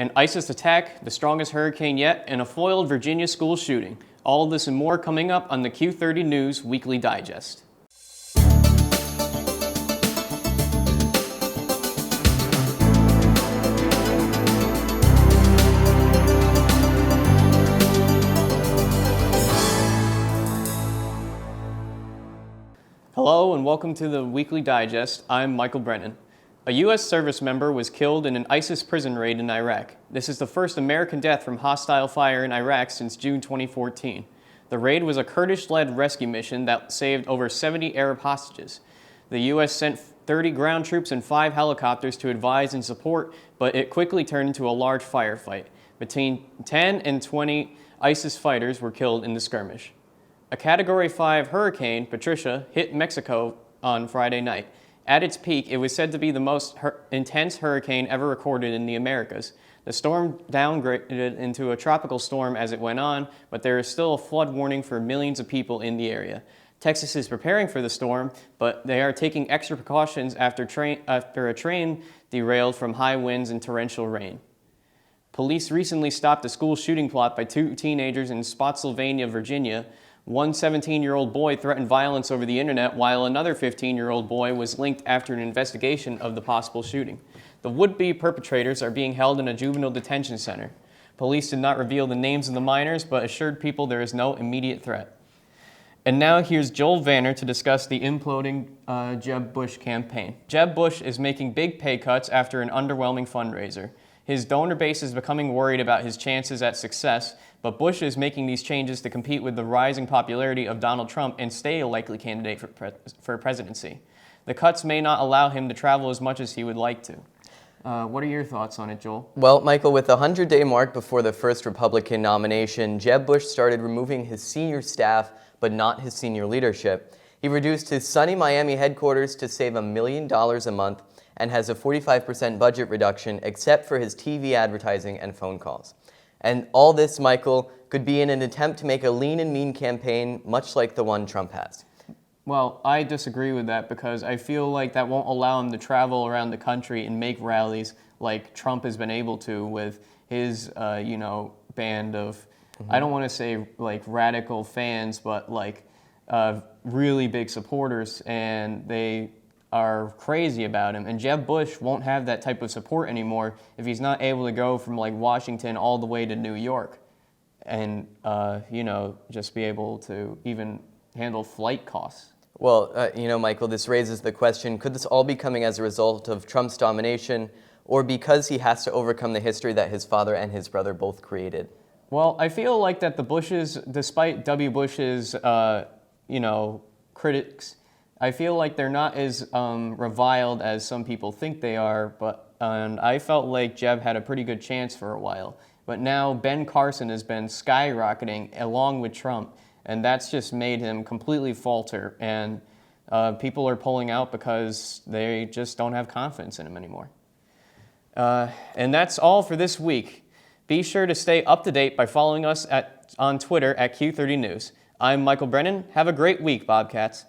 an ISIS attack, the strongest hurricane yet, and a foiled Virginia school shooting. All of this and more coming up on the Q30 News Weekly Digest. Hello and welcome to the Weekly Digest. I'm Michael Brennan. A U.S. service member was killed in an ISIS prison raid in Iraq. This is the first American death from hostile fire in Iraq since June 2014. The raid was a Kurdish-led rescue mission that saved over 70 Arab hostages. The U.S. sent 30 ground troops and 5 helicopters to advise and support, but it quickly turned into a large firefight. Between 10 and 20 ISIS fighters were killed in the skirmish. A Category 5 hurricane, Patricia, hit Mexico on Friday night. At its peak, it was said to be the most intense hurricane ever recorded in the Americas. The storm downgraded into a tropical storm as it went on, but there is still a flood warning for millions of people in the area. Texas is preparing for the storm, but they are taking extra precautions after a train derailed from high winds and torrential rain. Police recently stopped a school shooting plot by 2 teenagers in Spotsylvania, Virginia. One 17-year-old boy threatened violence over the internet, while another 15-year-old boy was linked after an investigation of the possible shooting. The would-be perpetrators are being held in a juvenile detention center. Police did not reveal the names of the minors, but assured people there is no immediate threat. And now here's Joel Vanner to discuss the imploding Jeb Bush campaign. Jeb Bush is making big pay cuts after an underwhelming fundraiser. His donor base is becoming worried about his chances at success, but Bush is making these changes to compete with the rising popularity of Donald Trump and stay a likely candidate for presidency. The cuts may not allow him to travel as much as he would like to. What are your thoughts on it, Joel? Well, Michael, with the 100-day mark before the first Republican nomination, Jeb Bush started removing his senior staff, but not his senior leadership. He reduced his sunny Miami headquarters to save $1 million a month and has a 45% budget reduction except for his TV advertising and phone calls. And all this, Michael, could be in an attempt to make a lean and mean campaign much like the one Trump has. Well, I disagree with that because I feel like that won't allow him to travel around the country and make rallies like Trump has been able to with his, band of, I don't want to say like radical fans, but like really big supporters, and they are crazy about him. And Jeb Bush won't have that type of support anymore if he's not able to go from like Washington all the way to New York and, just be able to even handle flight costs. Well, Michael, this raises the question, could this all be coming as a result of Trump's domination or because he has to overcome the history that his father and his brother both created? Well, I feel like that the Bushes, despite W. Bush's, critics, I feel like they're not as reviled as some people think they are, and I felt like Jeb had a pretty good chance for a while. But now Ben Carson has been skyrocketing along with Trump, and that's just made him completely falter, and people are pulling out because they just don't have confidence in him anymore. And that's all for this week. Be sure to stay up to date by following us on Twitter at Q30 News. I'm Michael Brennan. Have a great week, Bobcats.